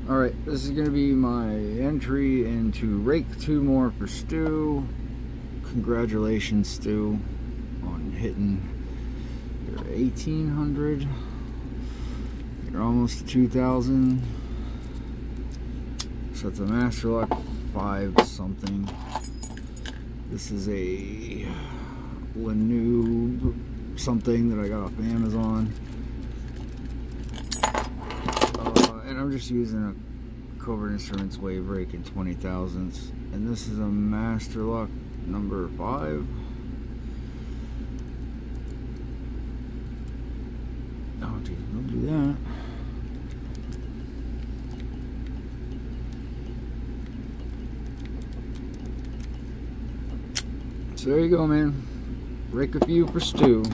Alright, this is going to be my entry into Rake 2 more for Stu. Congratulations, Stu, on hitting your 1800. You're almost to 2000. So it's a Master Lock 5 something. This is a Lanube something that I got off Amazon. And I'm just using a Covert Instruments Wave Rake in 20,000ths. And this is a Master Lock number 5. Oh geez, don't do that. So there you go, man. Rake a few for Stu.